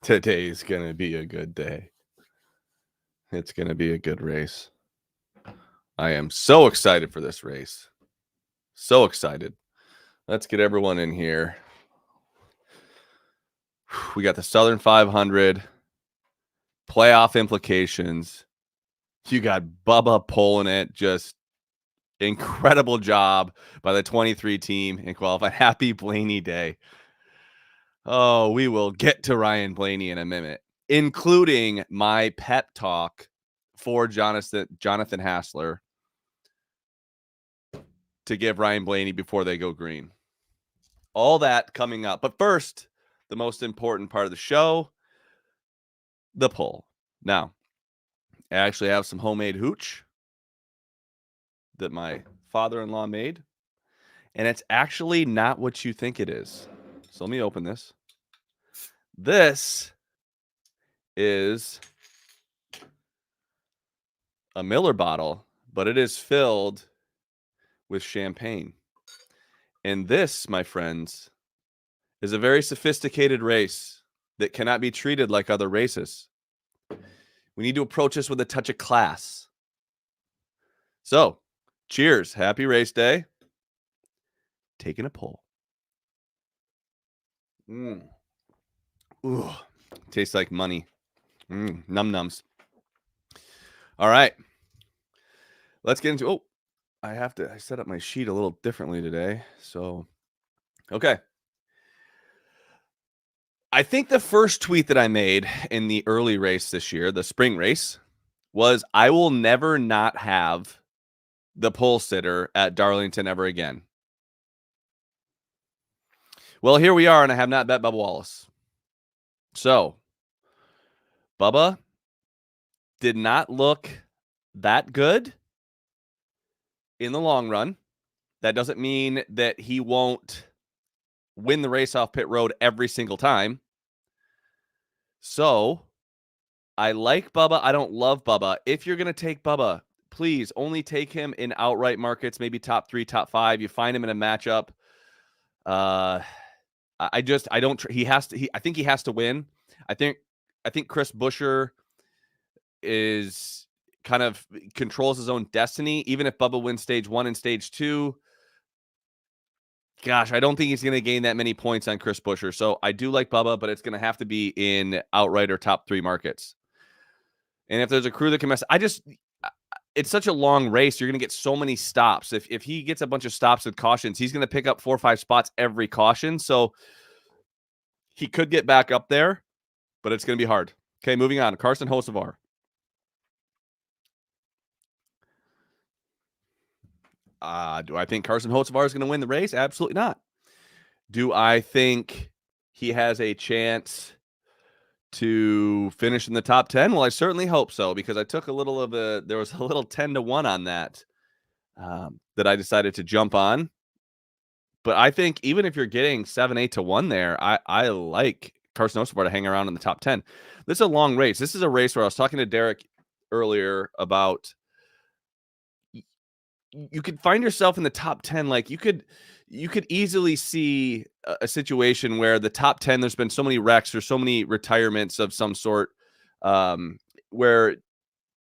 Today's going to be a good day. It's going to be a good race. I am so excited for this race. So excited. Let's get everyone in here. We got the Southern 500, playoff implications. You got Bubba pulling it. Just incredible job by the 23 team in qualifying. Happy Blaney Day. Oh, we will get to Ryan Blaney in a minute, including my pep talk for Jonathan Hassler to give Ryan Blaney before they go green. All that coming up. But first, the most important part of the show, the poll. Now, I actually have some homemade hooch that my father-in-law made, and it's actually not what you think it is. So let me open this. This is a Miller bottle, but it is filled with champagne. And this, my friends, is a very sophisticated race that cannot be treated like other races. We need to approach this with a touch of class. So, cheers. Happy race day. Taking a pull. Ooh, tastes like money. Num-nums. All right. Let's get into... I set up my sheet a little differently today. So, okay. I think the first tweet that I made in the early race this year, the spring race, was I will never not have the pole sitter at Darlington ever again. Well, here we are, and I have not bet Bubba Wallace. So, Bubba did not look that good in the long run. That doesn't mean that he won't win the race off pit road every single time. So, I like Bubba. I don't love Bubba. If you're going to take Bubba, please only take him in outright markets, maybe top 3, top 5. You find him in a matchup. I think he has to win. I think Chris Buscher is kind of controls his own destiny. Even if Bubba wins stage 1 and stage 2, gosh, I don't think he's going to gain that many points on Chris Buscher. So I do like Bubba, but it's going to have to be in outright or top 3 markets. And if there's a crew that can mess, it's such a long race. You're going to get so many stops. If he gets a bunch of stops with cautions, he's going to pick up 4 or 5 spots every caution. So he could get back up there, but it's going to be hard. Okay, moving on. Carson Hocevar. Do I think Carson Hocevar is going to win the race? Absolutely not. Do I think he has a chance to finish in the top 10? Well, I certainly hope so, because I took there was a little 10-1 on that that I decided to jump on. But I think even if you're getting 7-8-1 there, I like Carson Hocevar to hang around in the top 10. This is a long race. This is a race where I was talking to Derek earlier about you could find yourself in the top 10. Like you could easily see a situation where the top 10, there's been so many wrecks or so many retirements of some sort, where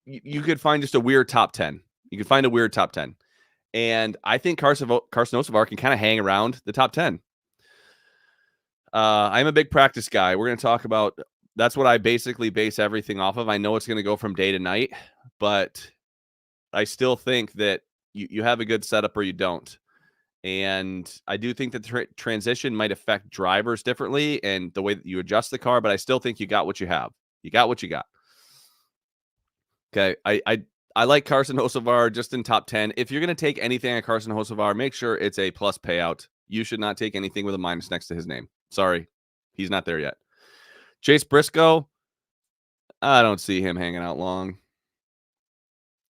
you could find just a weird top 10. You could find a weird top 10. And I think Carson Hocevar can kind of hang around the top 10. I'm a big practice guy. We're going to talk about, that's what I basically base everything off of. I know it's going to go from day to night, but I still think that you have a good setup or you don't. And I do think that the transition might affect drivers differently and the way that you adjust the car, but I still think you got what you have. You got what you got. Okay. I like Carson Hocevar just in top 10. If you're going to take anything on Carson Hocevar, make sure it's a plus payout. You should not take anything with a minus next to his name. Sorry. He's not there yet. Chase Briscoe, I don't see him hanging out long.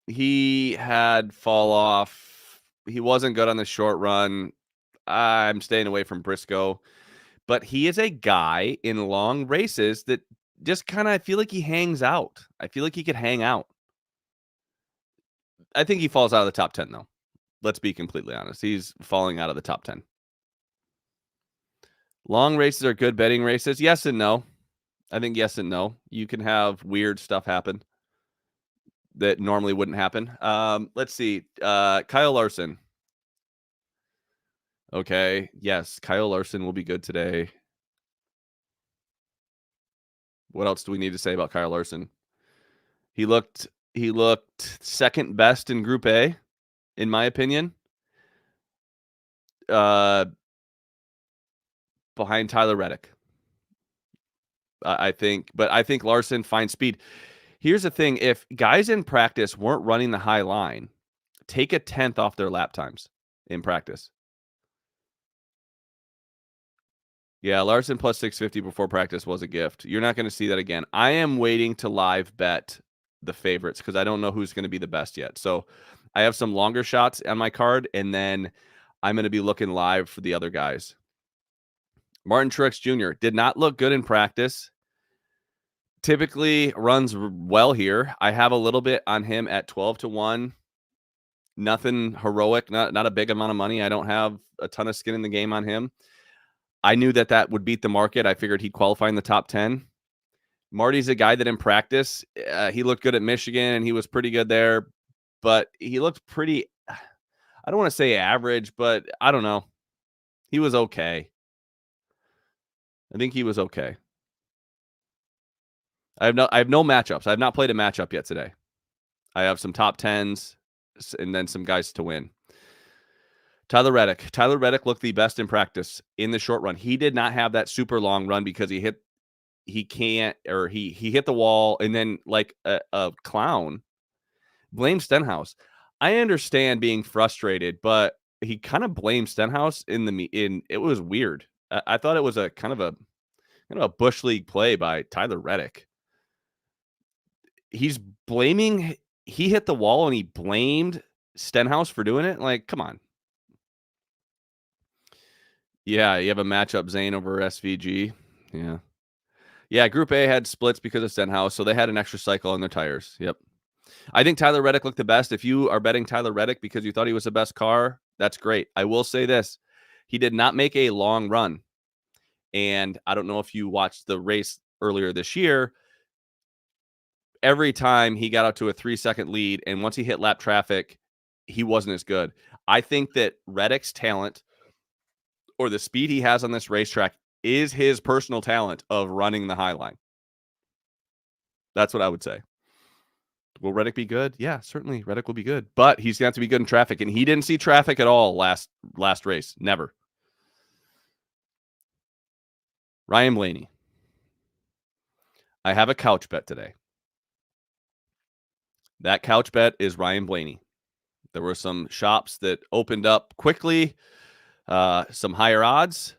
He had fall off. He wasn't good on the short run. I'm staying away from Briscoe. But he is a guy in long races that just kind of, I feel like he hangs out. I feel like he could hang out. I think he falls out of the top 10, though. Let's be completely honest. He's falling out of the top 10. Long races are good betting races. Yes and no. I think yes and no. You can have weird stuff happen that normally wouldn't happen. Let's see. Kyle Larson. Okay. Yes, Kyle Larson will be good today. What else do we need to say about Kyle Larson? He looked second best in Group A, in my opinion. Behind Tyler Reddick. I think Larson finds speed. Here's the thing. If guys in practice weren't running the high line, take a 10th off their lap times in practice. Yeah, Larson plus 650 before practice was a gift. You're not going to see that again. I am waiting to live bet the favorites because I don't know who's going to be the best yet. So I have some longer shots on my card, and then I'm going to be looking live for the other guys. Martin Truex Jr. did not look good in practice. Typically runs well here. I have a little bit on him at 12-1. Nothing heroic, not a big amount of money. I don't have a ton of skin in the game on him. I knew that would beat the market. I figured he'd qualify in the top 10. Marty's a guy that in practice, he looked good at Michigan, and he was pretty good there. But he looked pretty, I don't want to say average, but I don't know. He was okay. I think he was okay. I have no matchups. I have not played a matchup yet today. I have some top 10s and then some guys to win. Tyler Reddick looked the best in practice in the short run. He did not have that super long run because he hit the wall and then like a clown blamed Stenhouse. I understand being frustrated, but he kind of blamed Stenhouse it was weird. I thought it was a kind of a Bush League play by Tyler Reddick. He's blaming, he hit the wall and he blamed Stenhouse for doing it. Like, come on. Yeah, you have a matchup, Zane over SVG. Yeah. Yeah, Group A had splits because of Stenhouse, so they had an extra cycle on their tires. Yep. I think Tyler Reddick looked the best. If you are betting Tyler Reddick because you thought he was the best car, that's great. I will say this. He did not make a long run. And I don't know if you watched the race earlier this year. Every time he got out to a 3-second lead, and once he hit lap traffic, he wasn't as good. I think that Reddick's talent or the speed he has on this racetrack is his personal talent of running the high line. That's what I would say. Will Reddick be good? Yeah, certainly Reddick will be good, but he's going to have to be good in traffic, and he didn't see traffic at all last race. Never. Ryan Blaney. I have a couch bet today. That couch bet is Ryan Blaney. There were some shops that opened up quickly, some higher odds,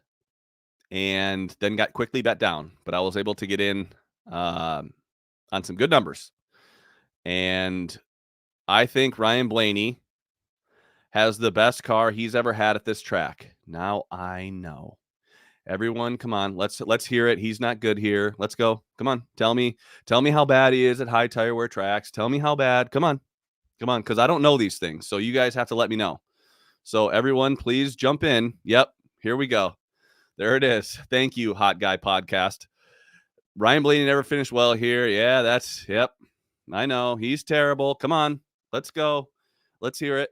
and then got quickly bet down. But I was able to get in on some good numbers. And I think Ryan Blaney has the best car he's ever had at this track. Now I know. Everyone, come on. Let's hear it. He's not good here. Let's go. Come on. Tell me how bad he is at high tire wear tracks. Tell me how bad. Come on. Because I don't know these things. So you guys have to let me know. So everyone, please jump in. Yep. Here we go. There it is. Thank you, Hot Guy Podcast. Ryan Blaney never finished well here. Yeah, yep. I know. He's terrible. Come on. Let's go. Let's hear it.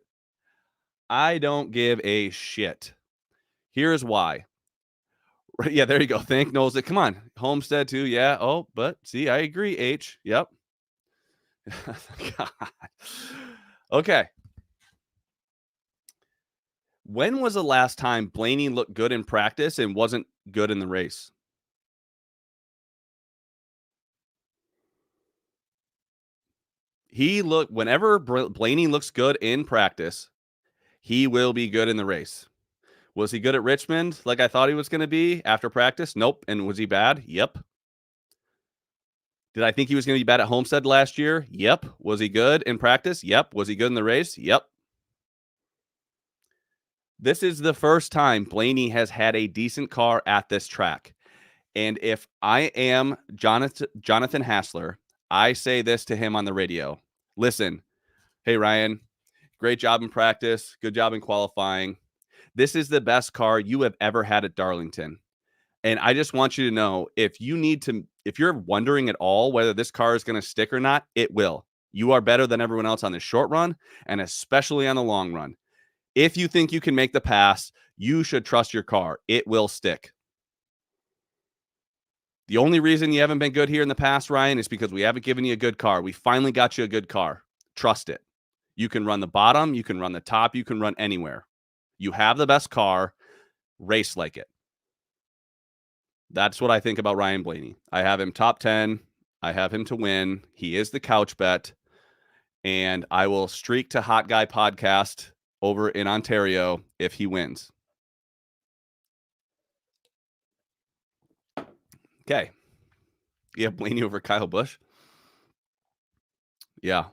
I don't give a shit. Here's why. Yeah, there you go. Thank knows it. Come on. Homestead too. Yeah. Oh, but see, I agree. H. Yep. God. Okay. When was the last time Blaney looked good in practice and wasn't good in the race? Whenever Blaney looks good in practice, he will be good in the race. Was he good at Richmond like I thought he was going to be after practice? Nope. And was he bad? Yep. Did I think he was going to be bad at Homestead last year? Yep. Was he good in practice? Yep. Was he good in the race? Yep. This is the first time Blaney has had a decent car at this track. And if I am Jonathan Hassler, I say this to him on the radio. Listen, hey, Ryan, great job in practice. Good job in qualifying. This is the best car you have ever had at Darlington. And I just want you to know, if you're wondering at all whether this car is going to stick or not, it will. You are better than everyone else on the short run, and especially on the long run. If you think you can make the pass, you should trust your car. It will stick. The only reason you haven't been good here in the past, Ryan, is because we haven't given you a good car. We finally got you a good car. Trust it. You can run the bottom. You can run the top. You can run anywhere. You have the best car. Race like it. That's what I think about Ryan Blaney. I have him top 10. I have him to win. He is the couch bet. And I will streak to Hot Guy Podcast over in Ontario if he wins. Okay. You have Blaney over Kyle Busch? Yeah.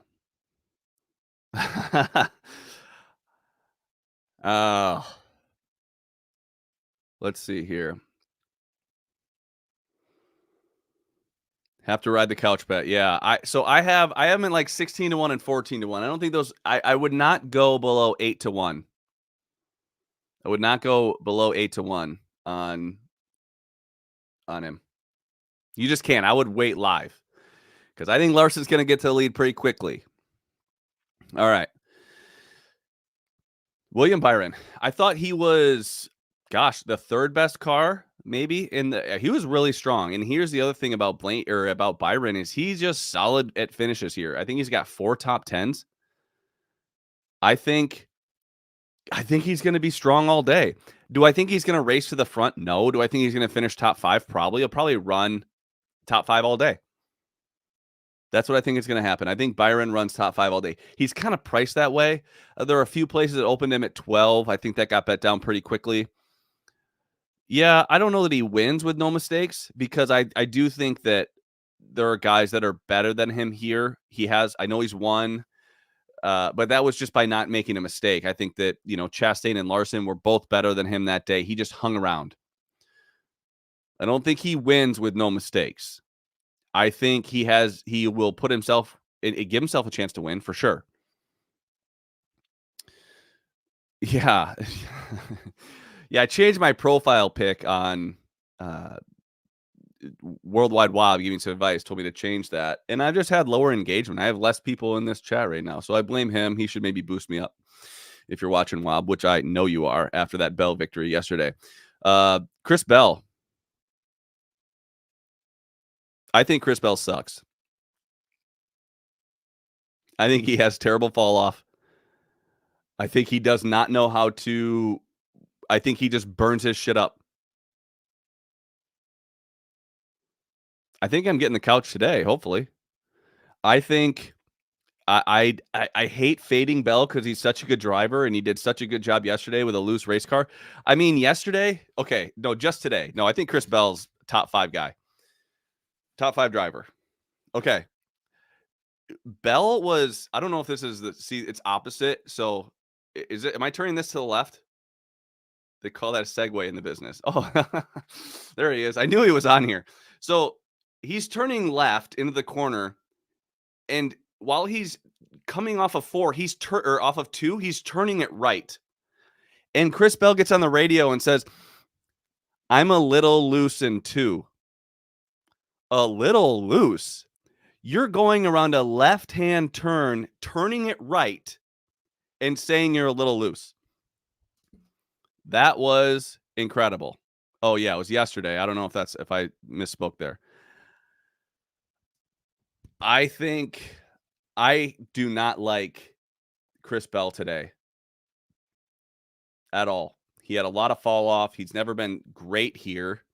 Let's see here. Have to ride the couch bet. Yeah. I have him in like 16-1 and 14-1. I don't think those I would not go below 8-1. I would not go below 8-1 on him. You just can't. I would wait live because I think Larson's going to get to the lead pretty quickly. All right. William Byron. I thought he was, the third best car maybe he was really strong. And here's the other thing about about Byron is he's just solid at finishes here. I think he's got 4 top 10s. I think he's going to be strong all day. Do I think he's going to race to the front? No. Do I think he's going to finish top 5? Probably. He'll probably run top 5 all day. That's what I think is going to happen. I think Byron runs top 5 all day. He's kind of priced that way. There are a few places that opened him at 12. I think that got bet down pretty quickly. Yeah, I don't know that he wins with no mistakes because I do think that there are guys that are better than him here. I know he's won, but that was just by not making a mistake. I think that, Chastain and Larson were both better than him that day. He just hung around. I don't think he wins with no mistakes. I think he will put himself, give himself a chance to win for sure. Yeah. Yeah, I changed my profile pic on Worldwide Wob, giving some advice, told me to change that. And I've just had lower engagement. I have less people in this chat right now. So I blame him. He should maybe boost me up if you're watching Wob, which I know you are after that Bell victory yesterday. Chris Bell. I think Chris Bell sucks. I think he has terrible fall off. I think he does not know how to. I think he just burns his shit up. I think I'm getting the couch today, hopefully. I think I hate fading Bell because he's such a good driver and he did such a good job yesterday with a loose race car. I mean, yesterday, okay, no, just today. No, I think Chris Bell's top 5 guy. Top 5 driver. Okay. Bell was, I don't know if this is it's opposite. So am I turning this to the left? They call that a segue in the business. Oh, there he is. I knew he was on here. So he's turning left into the corner. And while he's coming off of 4, off of 2, he's turning it right. And Chris Bell gets on the radio and says, I'm a little loose in 2. A little loose. You're going around a left-hand turn, turning it right, and saying you're a little loose. That was incredible. Oh, yeah, it was yesterday. I don't know if I misspoke there. I think I do not like Chris Bell today at all. He had a lot of fall off. He's never been great here.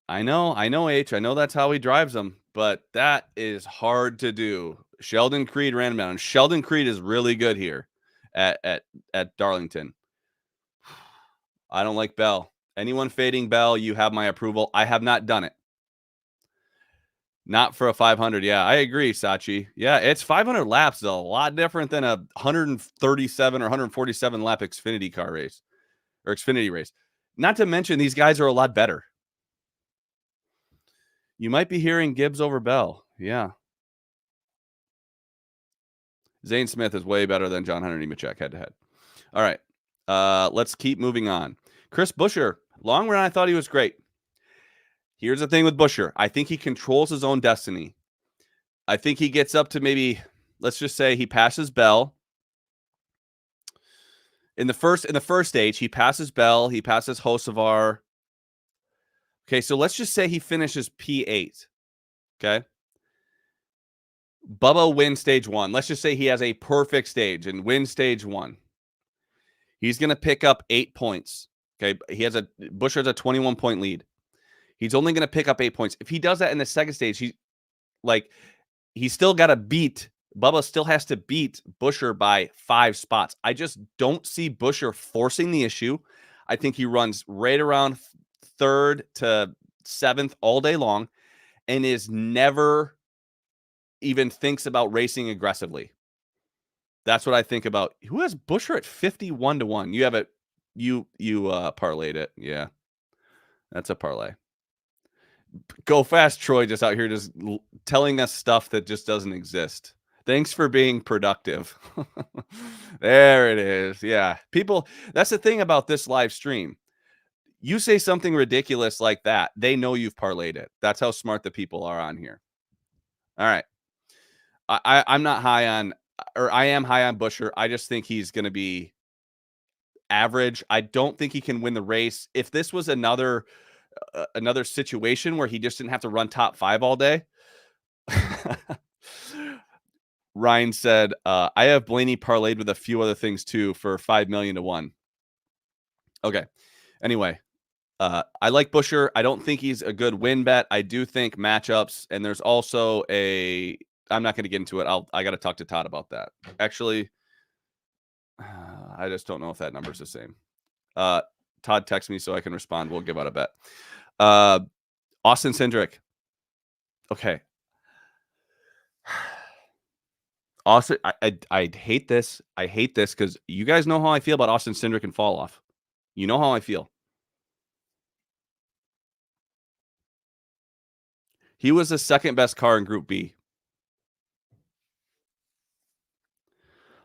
I know, H. I know that's how he drives them, but that is hard to do. Sheldon Creed ran him down. Sheldon Creed is really good here at Darlington. I don't like Bell. Anyone fading Bell, you have my approval. I have not done it. Not for a 500. Yeah, I agree, Sachi. Yeah, it's 500 laps is a lot different than a 137 or 147 lap Xfinity car race or Xfinity race. Not to mention these guys are a lot better. You might be hearing Gibbs over Bell. Yeah. Zane Smith is way better than John Hunter Nemechek head-to-head. All right. Let's keep moving on. Chris Buscher. Long run, I thought he was great. Here's the thing with Buscher. I think he controls his own destiny. I think he gets up to maybe, let's just say he passes Bell. In the first stage, he passes Bell, he passes Hocevar. Okay, so let's just say he finishes P8. Okay. Bubba wins stage 1. Let's just say he has a perfect stage and wins stage 1. He's going to pick up 8 points. Okay, Buscher has a 21-point lead. He's only going to pick up 8 points. If he does that in the second stage, he's still got to beat. Bubba still has to beat Buscher by 5 spots. I just don't see Buscher forcing the issue. I think he runs right around 3rd to 7th all day long and is never even thinks about racing aggressively. That's what I think about. Who has Buscher at 51-1? You have it. You parlayed it. Yeah. That's a parlay. Go fast, Troy, just out here just telling us stuff that just doesn't exist. Thanks for being productive. There it is. Yeah. People, that's the thing about this live stream. You say something ridiculous like that, they know you've parlayed it. That's how smart the people are on here. All right. I'm not high on, or I am high on Buscher. I just think he's going to be average. I don't think he can win the race. If this was another situation where he just didn't have to run top 5 all day. Ryan said, I have Blaney parlayed with a few other things too for 5 million to 1. Okay. Anyway, I like Buscher. I don't think he's a good win bet. I do think matchups, and there's also I'm not going to get into it. I got to talk to Todd about that. Actually, I just don't know if that number's the same. Todd, text me so I can respond. We'll give out a bet. Austin Cindric. Okay. Austin, I hate this. I hate this because you guys know how I feel about Austin Cindric and fall off. You know how I feel. He was the second best car in Group B.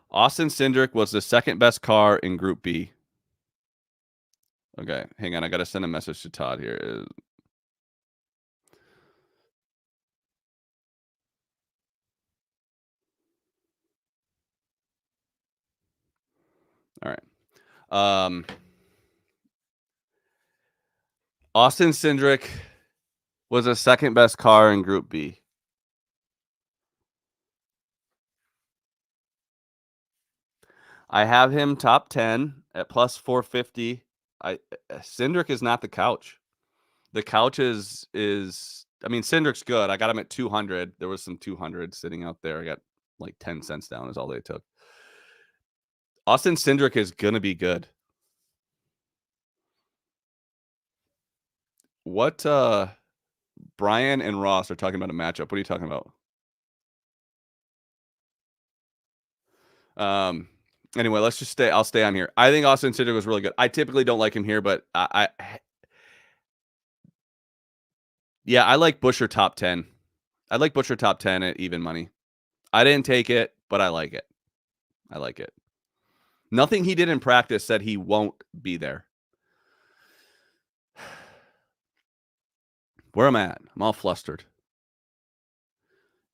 Austin Cindric was the second best car in Group B. Okay, hang on. I got to send a message to Todd here. All right. Austin Cindric was the second best car in Group B. I have him top 10 at plus 450. Cindric is not the couch. The couch is I mean, Cindric's good. I got him at 200. There was some 200 sitting out there. I got like 10 cents down is all they took. Austin Cindric is going to be good. What Brian and Ross are talking about a matchup. What are you talking about? Anyway, let's just I'll stay on here. I think Austin Cindric was really good. I typically don't like him here, but yeah, I like Buscher top 10. I like Buscher top 10 at even money. I didn't take it, but I like it. I like it. Nothing he did in practice said he won't be there. Where am I at? I'm all flustered.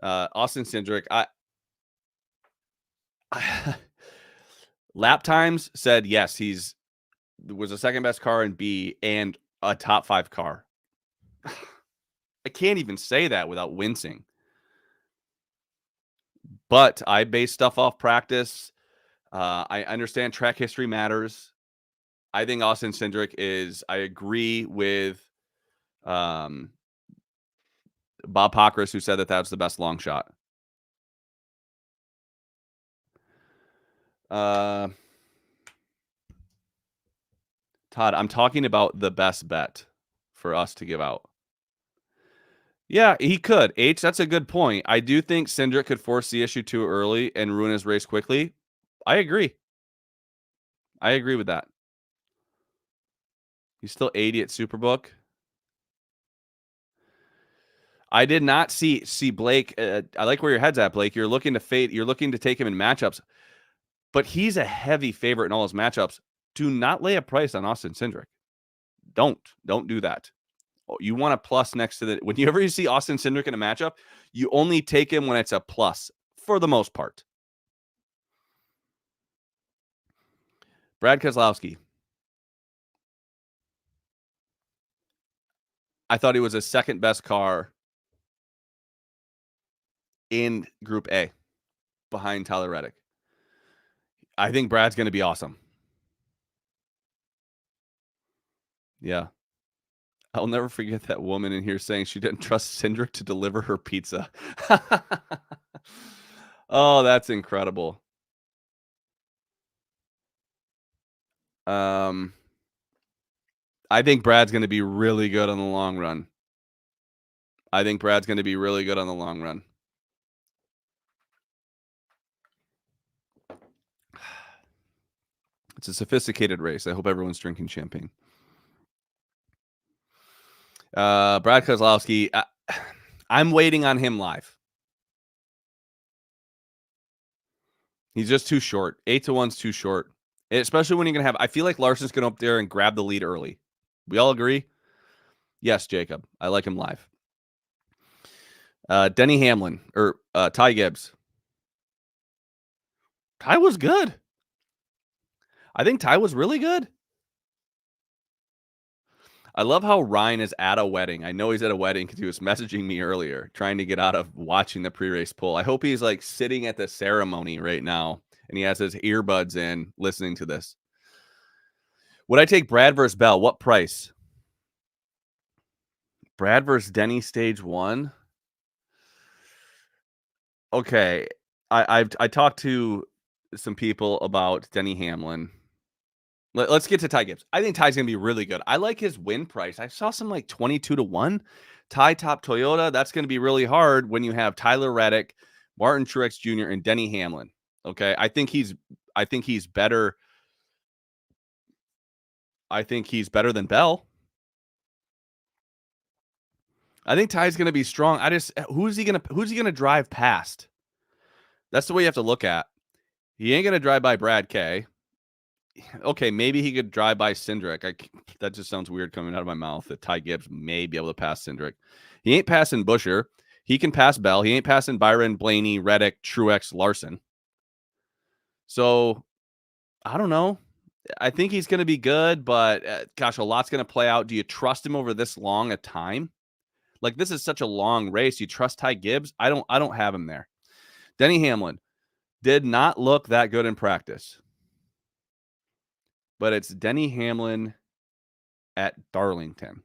Austin Cindric. Lap times said yes, was the second best car in B and a top 5 car. I can't even say that without wincing. But I base stuff off practice. I understand track history matters. I think Austin Cindric I agree with Bob Pockris, who said that was the best long shot. Todd, I'm talking about the best bet for us to give out. Yeah, he could. That's a good point. I do think Cindric could force the issue too early and ruin his race quickly. I agree. I agree with that. He's still 80 at Superbook. I did not see Blake. I like where your head's at, Blake. You're looking to fade. You're looking to take him in matchups, but he's a heavy favorite in all his matchups. Do not lay a price on Austin Cindric. Don't do that. You want a plus next to whenever you see Austin Cindric in a matchup, you only take him when it's a plus for the most part. Brad Keselowski. I thought he was the second best car in Group A behind Tyler Reddick. I think Brad's going to be awesome. Yeah. I'll never forget that woman in here saying she didn't trust Cindric to deliver her pizza. Oh, that's incredible. I think Brad's going to be really good on the long run. It's a sophisticated race. I hope everyone's drinking champagne. Brad Keselowski, I'm waiting on him live. He's just too short. 8-1's too short. Especially when you're going to have, I feel like Larson's going to up there and grab the lead early. We all agree? Yes, Jacob. I like him live. Denny Hamlin or Ty Gibbs. Ty was good. I think Ty was really good. I love how Ryan is at a wedding. I know he's at a wedding because he was messaging me earlier, trying to get out of watching the pre-race poll. I hope he's like sitting at the ceremony right now and he has his earbuds in listening to this. Would I take Brad versus Bell? What price? Brad versus Denny stage 1? Okay. I talked to some people about Denny Hamlin. Let's get to Ty Gibbs. I think Ty's going to be really good. I like his win price. I saw some like 22-1. Ty top Toyota. That's going to be really hard when you have Tyler Reddick, Martin Truex Jr., and Denny Hamlin. Okay. I think he's better. I think he's better than Bell. I think Ty's going to be strong. Who's he going to drive past? That's the way you have to look at. He ain't going to drive by Brad K. Okay, maybe he could drive by Cindric. That just sounds weird coming out of my mouth that Ty Gibbs may be able to pass Cindric. He ain't passing Buscher. He can pass Bell. He ain't passing Byron, Blaney, Reddick, Truex, Larson. So, I don't know. I think he's going to be good, but gosh, a lot's going to play out. Do you trust him over this long a time? Like, this is such a long race. You trust Ty Gibbs? I don't have him there. Denny Hamlin did not look that good in practice. But it's Denny Hamlin at Darlington.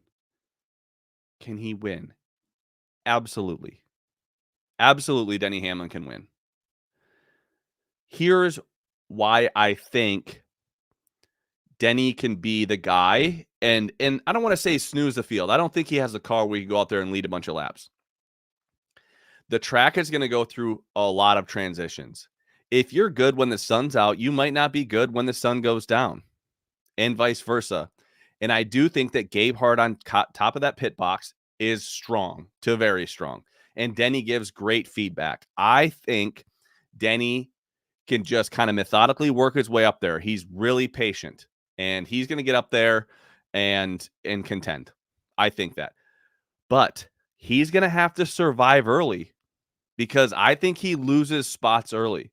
Can he win? Absolutely. Absolutely, Denny Hamlin can win. Here's why I think Denny can be the guy. And I don't want to say snooze the field. I don't think he has a car where he can go out there and lead a bunch of laps. The track is going to go through a lot of transitions. If you're good when the sun's out, you might not be good when the sun goes down. And vice versa. And I do think that Gabe Hart on top of that pit box is strong to very strong. And Denny gives great feedback. I think Denny can just kind of methodically work his way up there. He's really patient. And he's going to get up there and contend. I think that. But he's going to have to survive early because I think he loses spots early.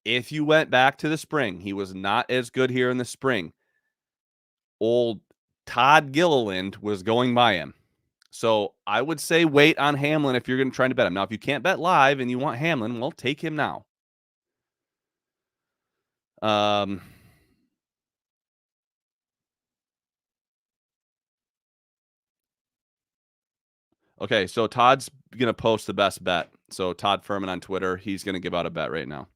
If you went back to the spring, he was not as good here in the spring. Old Todd Gilliland was going by him. So I would say wait on Hamlin if you're going to try to bet him. Now, if you can't bet live and you want Hamlin, well, take him now. Okay, so Todd's going to post the best bet. So Todd Furman on Twitter, he's going to give out a bet right now.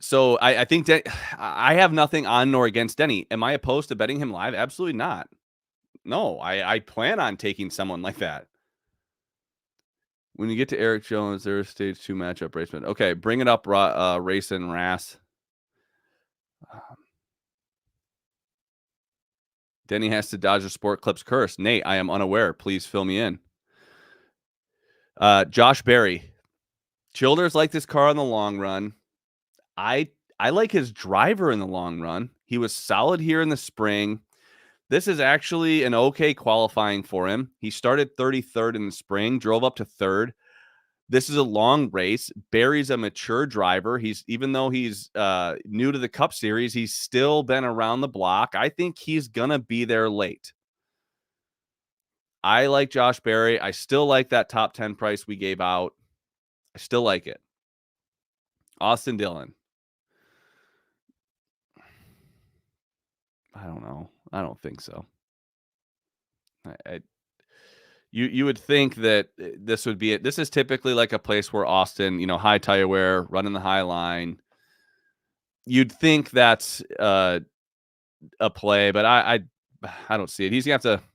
So I think that I have nothing on nor against Denny. Am I opposed to betting him live? Absolutely not. No, I plan on taking someone like that. When you get to Eric Jones, there's a stage 2 matchup race. Okay, bring it up, Race and Rass. Denny has to dodge a Sport Clips curse. Nate, I am unaware. Please fill me in. Josh Berry. Childers like this car in the long run. I I like his driver in the long run. He was solid here in the spring. This is actually an okay qualifying for him. He started 33rd in the spring, drove up to 3rd. This is a long race. Barry's a mature driver. Even though he's new to the Cup Series, he's still been around the block. I think he's going to be there late. I like Josh Berry. I still like that top 10 price we gave out. I still like it. Austin Dillon. I don't know. I don't think so. You would think that this would be it. This is typically like a place where Austin, high tire wear, running the high line. You'd think that's a play, but I don't see it. He's going to have to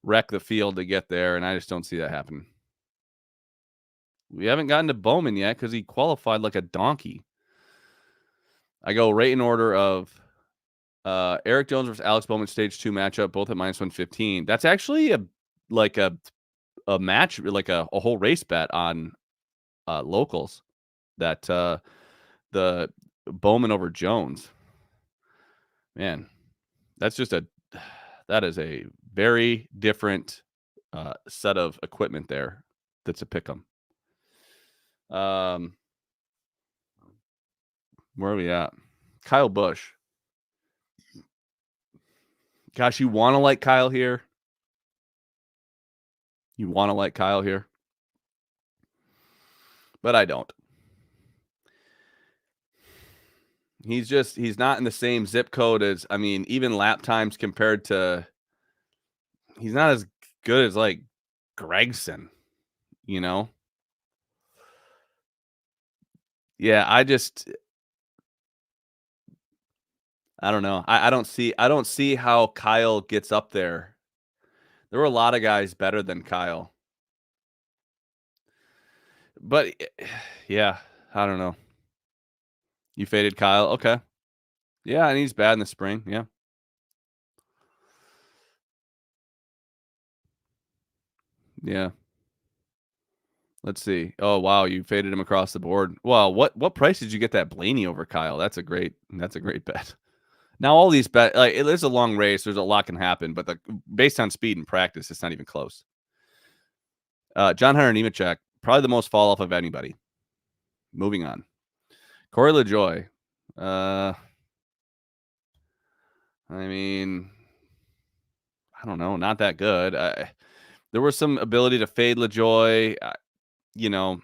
wreck the field to get there, and I just don't see that happening. We haven't gotten to Bowman yet because he qualified like a donkey. I go right in order of Eric Jones versus Alex Bowman stage 2 matchup, both at -115. That's actually a match, like a whole race bet on locals. That the Bowman over Jones. Man, that is a very different set of equipment there. That's a pick 'em. Where are we at? Kyle Busch. Gosh, you want to like Kyle here? But I don't. He's not in the same zip code as, even lap times compared to, he's not as good as like Gregson, Yeah, I don't know. I don't see how Kyle gets up there. There were a lot of guys better than Kyle. But yeah, I don't know. You faded Kyle? Okay. Yeah, and he's bad in the spring. Yeah. Yeah. Let's see. Oh wow, you faded him across the board. Well, what price did you get that Blaney over Kyle? That's a great bet. Now all these bet, like, it's a long race. There's a lot can happen, but based on speed and practice, it's not even close. John Hunter Nemechek, probably the most fall off of anybody. Moving on. Corey LaJoy. I don't know, not that good. There was some ability to fade LaJoy.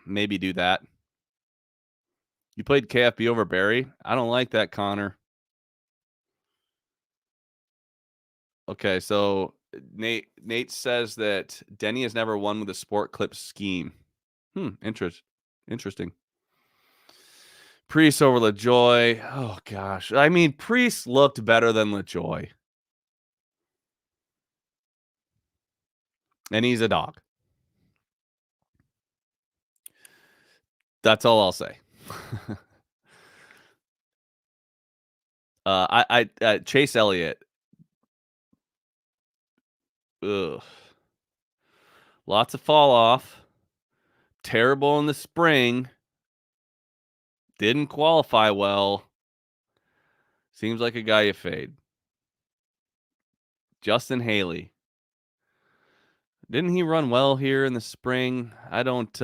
Maybe do that. You played KFB over Barry. I don't like that, Connor. Okay, so Nate says that Denny has never won with a sport clip scheme. Interesting. Priest over LaJoy. Oh gosh. Priest looked better than LaJoy. And he's a dog. That's all I'll say. Chase Elliott. Ugh. Lots of fall off. Terrible in the spring. Didn't qualify well. Seems like a guy you fade. Justin Haley. Didn't he run well here in the spring? I don't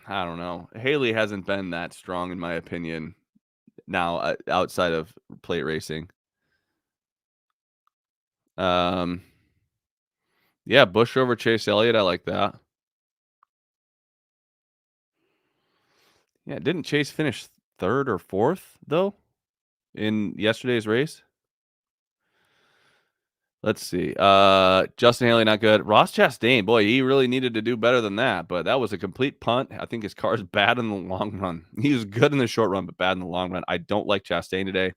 know. Haley hasn't been that strong in my opinion now outside of plate racing. Yeah, Busch over Chase Elliott. I like that. Yeah, didn't Chase finish 3rd or 4th though in yesterday's race? Let's see. Justin Haley, not good. Ross Chastain, boy, he really needed to do better than that, but that was a complete punt. I think his car is bad in the long run. He was good in the short run, but bad in the long run. I don't like Chastain today.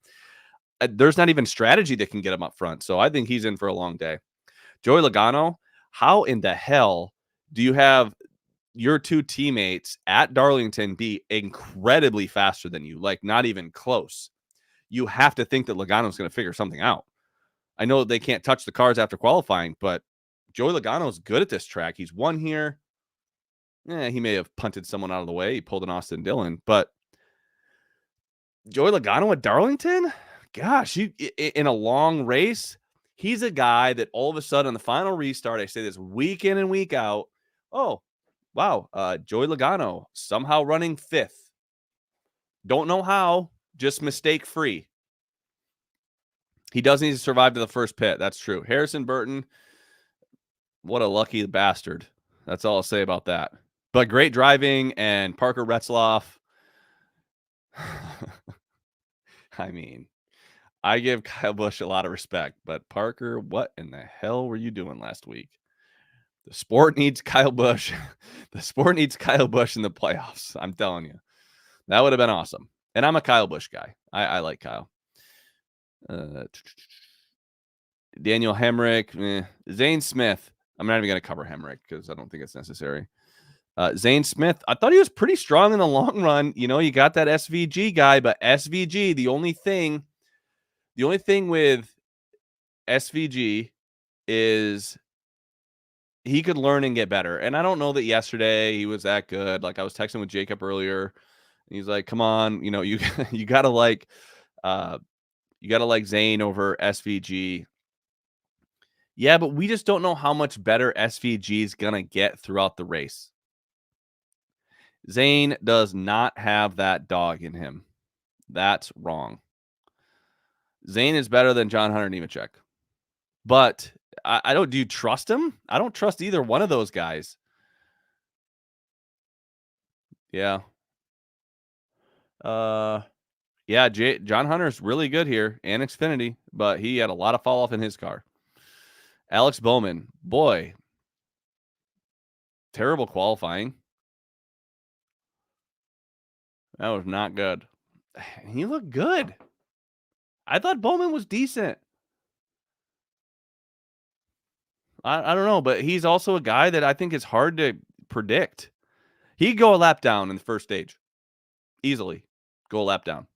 There's not even strategy that can get him up front, so I think he's in for a long day. Joey Logano, how in the hell do you have your two teammates at Darlington be incredibly faster than you? Like, not even close. You have to think that Logano's going to figure something out. I know they can't touch the cars after qualifying, but Joey Logano is good at this track. He's won here. He may have punted someone out of the way. He pulled an Austin Dillon, but Joey Logano at Darlington? Gosh, in a long race, he's a guy that all of a sudden on the final restart, I say this week in and week out, oh, wow, Joey Logano somehow running 5th. Don't know how, just mistake free. He does need to survive to the first pit. That's true. Harrison Burton, what a lucky bastard. That's all I'll say about that. But great driving, and Parker Retzlaff. I mean, I give Kyle Busch a lot of respect, but Parker, what in the hell were you doing last week? The sport needs Kyle Busch. The sport needs Kyle Busch in the playoffs. I'm telling you. That would have been awesome. And I'm a Kyle Busch guy. I like Kyle. Daniel Hemrick. Zane Smith. I'm not even going to cover Hemrick because I don't think it's necessary. Zane Smith, I thought he was pretty strong in the long run. You know, you got that SVG guy, but SVG, the only thing with SVG is he could learn and get better. And I don't know that yesterday he was that good. Like I was texting with Jacob earlier, and he's like, "Come on, you know, you gotta like Zane over SVG." Yeah, but we just don't know how much better SVG is gonna get throughout the race. Zane does not have that dog in him. That's wrong. Zane is better than John Hunter Nemechek. But I don't. Do you trust him? I don't trust either one of those guys. Yeah. Yeah, John Hunter's really good here and Xfinity, but he had a lot of fall off in his car. Alex Bowman, boy, terrible qualifying. That was not good. He looked good. I thought Bowman was decent. I don't know, but he's also a guy that I think is hard to predict. He'd go a lap down in the first stage. Easily go a lap down.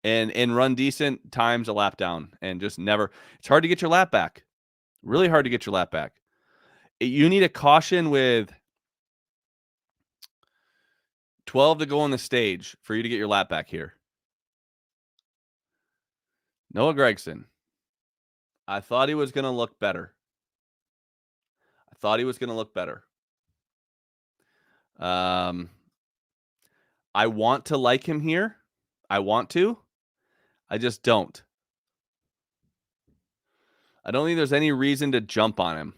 And run decent times a lap down and just never. It's hard to get your lap back. Really hard to get your lap back. You need a caution with 12 to go on the stage for you to get your lap back here. Noah Gragson. I thought he was going to look better. I want to like him here. I want to. I just don't. I don't think there's any reason to jump on him.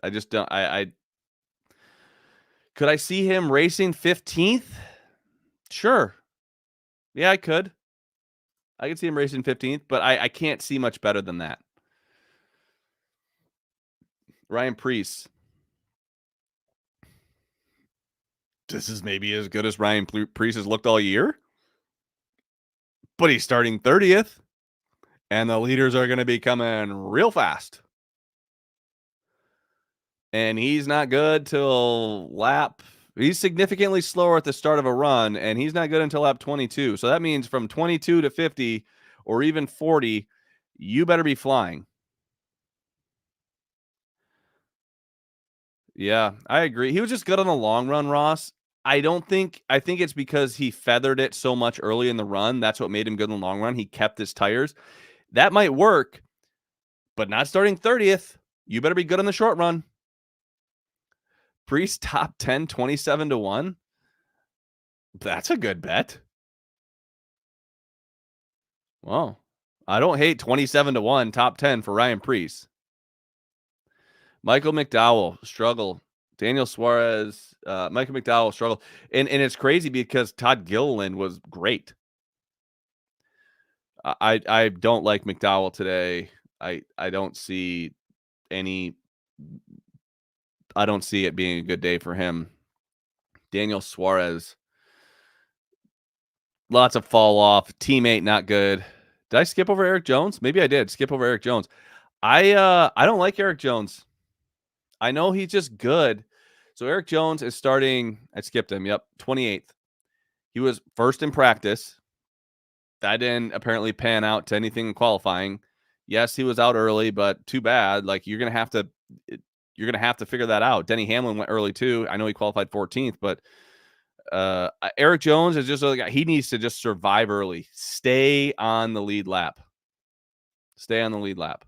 I just don't. Could I see him racing 15th? Sure. Yeah, I could. I could see him racing 15th, but I can't see much better than that. Ryan Preece. This is maybe as good as Ryan Preece has looked all year. But he's starting 30th. And the leaders are going to be coming real fast. And he's not good till he's significantly slower at the start of a run, and he's not good until lap 22. So that means from 22 to 50 or even 40, you better be flying. Yeah, I agree. He was just good on the long run, Ross. I think it's because he feathered it so much early in the run. That's what made him good in the long run. He kept his tires. That might work, but not starting 30th. You better be good on the short run. Priest top 10, 27 to 1. That's a good bet. Well, I don't hate 27 to 1 top 10 for Ryan Priest. Michael McDowell struggle. Daniel Suarez, Michael McDowell struggle. And it's crazy because Todd Gilliland was great. I don't like McDowell today. I don't see I don't see it being a good day for him. Daniel Suarez, lots of fall off. Teammate not good. Did I skip over Eric Jones? Maybe I did skip over Eric Jones. I don't like Eric Jones. I know he's just good. So Eric Jones is starting. I skipped him. Yep, 28th. He was first in practice. That didn't apparently pan out to anything in qualifying. Yes, he was out early, but too bad. Like you're gonna have to. you're going to have to figure that out. Denny Hamlin went early too. I know he qualified 14th, but Eric Jones is just a guy. He needs to just survive early. Stay on the lead lap. Stay on the lead lap.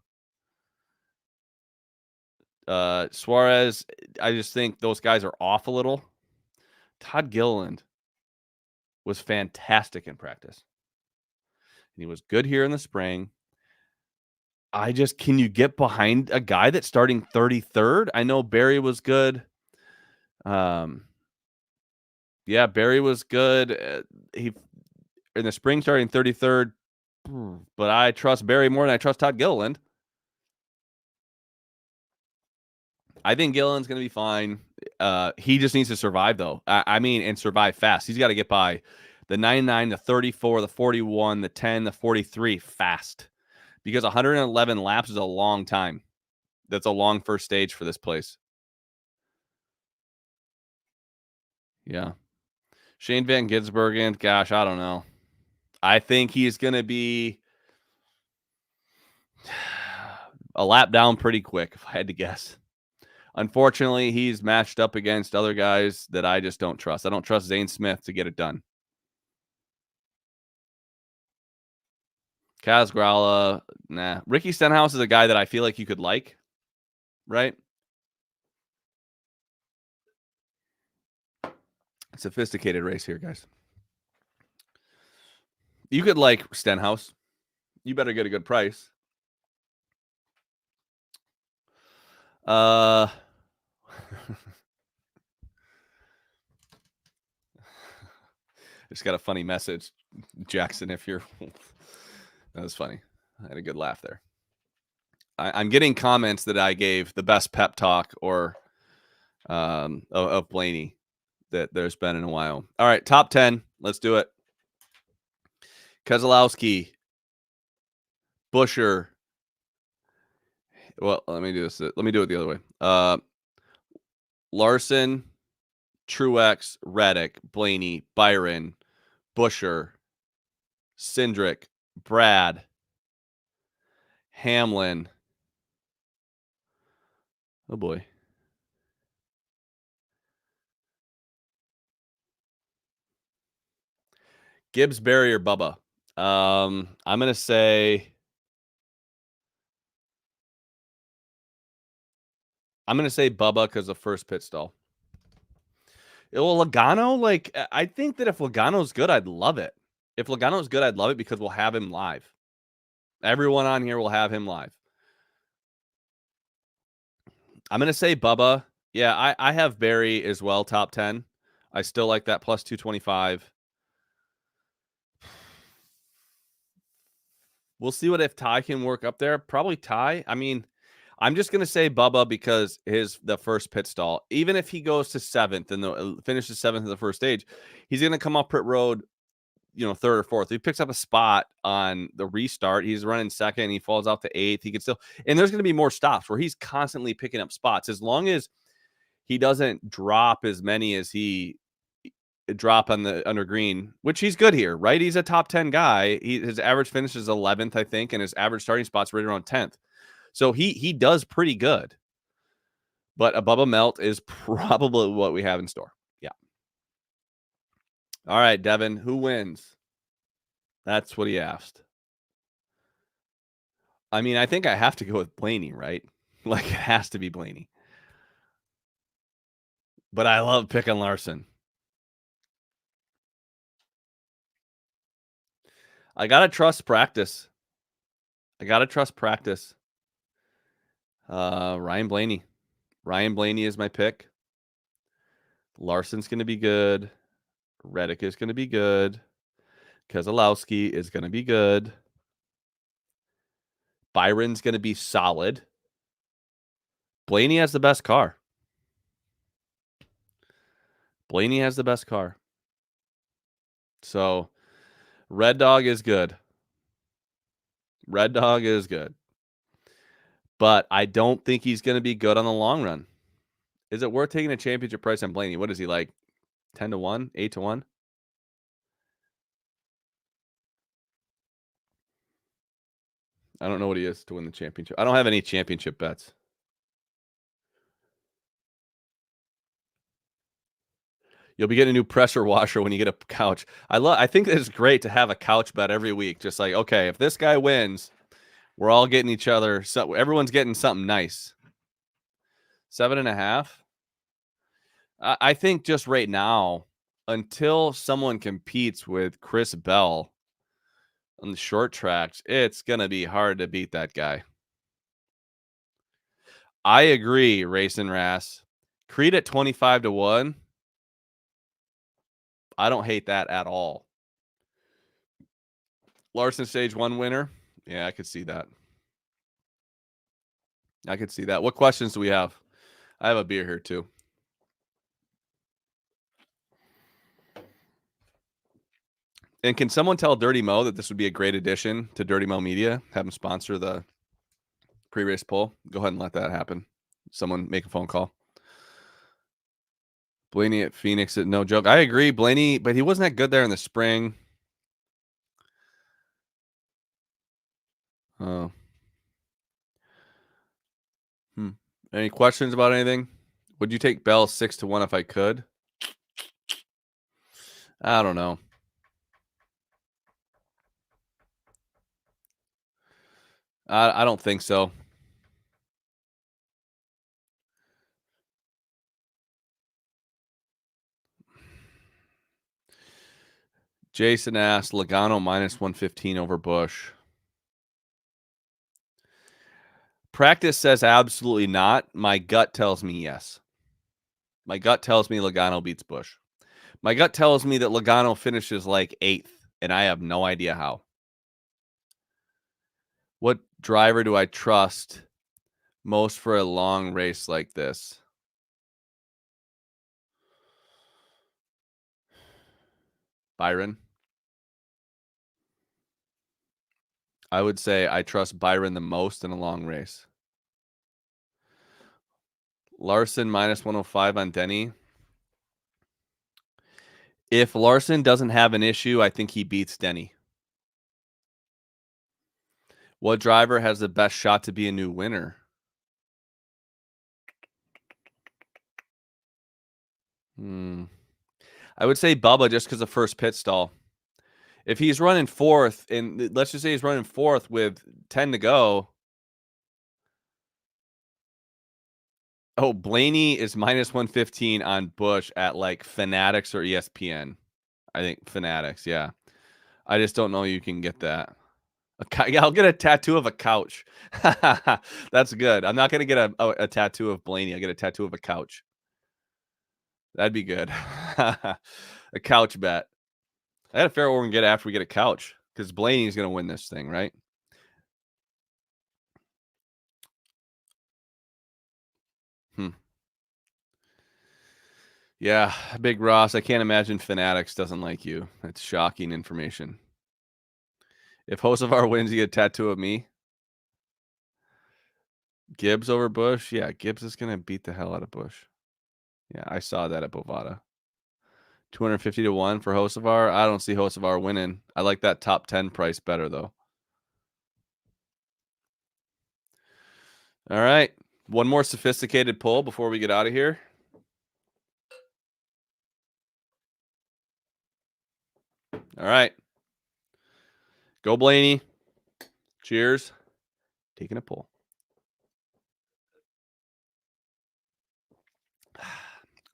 Suarez, I just think those guys are off a little. Todd Gilliland was fantastic in practice. And he was good here in the spring. Can you get behind a guy that's starting 33rd? I know Barry was good. Yeah, Barry was good. He in the spring starting 33rd, but I trust Barry more than I trust Todd Gilliland. I think Gilliland's going to be fine. He just needs to survive, though. And survive fast. He's got to get by the 99, the 34, the 41, the 10, the 43 fast. Because 111 laps is a long time. That's a long first stage for this place. Yeah. Shane Van Gisbergen, gosh, I don't know. I think he's going to be a lap down pretty quick, if I had to guess. Unfortunately, he's matched up against other guys that I just don't trust. I don't trust Zane Smith to get it done. Kaz Grala, nah. Ricky Stenhouse is a guy that I feel like you could like, right? Sophisticated race here, guys. You could like Stenhouse. You better get a good price. Just got a funny message, Jackson. If you're, that was funny. I had a good laugh there. I'm getting comments that I gave the best pep talk or of Blaney that there's been in a while. All right, top 10. Let's do it. Keselowski, Buscher. Well, let me do this. Let me do it the other way. Larson, Truex, Reddick, Blaney, Byron, Buscher, Cindric, Brad, Hamlin. Oh boy. Gibbs, Barry, or Bubba. I'm gonna say Bubba because of first pit stall. Well, Logano, like I think that if Logano's good, I'd love it. If Logano's good, I'd love it because we'll have him live. Everyone on here will have him live. I'm gonna say Bubba. Yeah, I have Barry as well, top 10. I still like that plus 225. We'll see what if Ty can work up there. Probably Ty. I mean, I'm just gonna say Bubba because the first pit stall. Even if he goes to 7th and finishes 7th in the first stage, he's gonna come off pit road, 3rd or 4th. He picks up a spot on the restart. He's running 2nd. He falls out to 8th. He could still, and there's gonna be more stops where he's constantly picking up spots as long as he doesn't drop as many as he drop on the under green, which he's good here, right? He's a top 10 guy. His average finish is 11th, I think, and his average starting spot's right around 10th. So he does pretty good. But a Bubba melt is probably what we have in store. Yeah. All right, Devin, who wins? That's what he asked. I mean, I think I have to go with Blaney, right? Like, it has to be Blaney. But I love picking Larson. I got to trust practice. Ryan Blaney. Ryan Blaney is my pick. Larson's going to be good. Reddick is going to be good. Keselowski is going to be good. Byron's going to be solid. Blaney has the best car. So, Red Dog is good. But I don't think he's going to be good on the long run. Is it worth taking a championship price on Blaney? What is he like? 10-1, 8-1? I don't know what he is to win the championship. I don't have any championship bets. You'll be getting a new pressure washer when you get a couch. I think it's great to have a couch bet every week. Just like, okay, if this guy wins, we're all getting each other. So everyone's getting something nice. 7.5. I think just right now, until someone competes with Chris Bell on the short tracks, it's gonna be hard to beat that guy. I agree, Racing Rass. Creed at 25-1. I don't hate that at all. Larson stage 1 winner. Yeah, I could see that. I could see that. What questions do we have? I have a beer here too. And can someone tell Dirty Mo that this would be a great addition to Dirty Mo Media? Have him sponsor the pre-race poll. Go ahead and let that happen. Someone make a phone call. Blaney at Phoenix, no joke. I agree, Blaney, but he wasn't that good there in the spring. Oh. Any questions about anything? Would you take Bell 6-1 if I could? I don't know. I don't think so. Jason asked Logano -115 over Busch. Practice says absolutely not. My gut tells me yes. My gut tells me Logano beats Busch. My gut tells me that Logano finishes like 8th, and I have no idea how. What driver do I trust most for a long race like this? Byron. I would say I trust Byron the most in a long race. Larson -105 on Denny. If Larson doesn't have an issue, I think he beats Denny. What driver has the best shot to be a new winner? I would say Bubba just because of first pit stall. If he's running 4th, and let's just say he's running 4th with 10 to go. Oh, Blaney is -115 on Busch at like Fanatics or ESPN. I think Fanatics, yeah. I just don't know you can get that. Yeah, I'll get a tattoo of a couch. That's good. I'm not gonna get a tattoo of Blaney. I get a tattoo of a couch. That'd be good. A couch bet. I got to figure out what we're gonna get after we get a couch because Blaney's gonna win this thing, right? Yeah, Big Ross. I can't imagine Fanatics doesn't like you. That's shocking information. If Hocevar wins, you get a tattoo of me. Gibbs over Busch. Yeah, Gibbs is gonna beat the hell out of Busch. Yeah, I saw that at Bovada. 250-1 for Hocevar. I don't see Hocevar winning. I like that top 10 price better though. All right. One more sophisticated pull before we get out of here. All right. Go Blaney. Cheers. Taking a pull.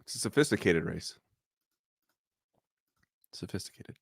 It's a sophisticated race. Sophisticated.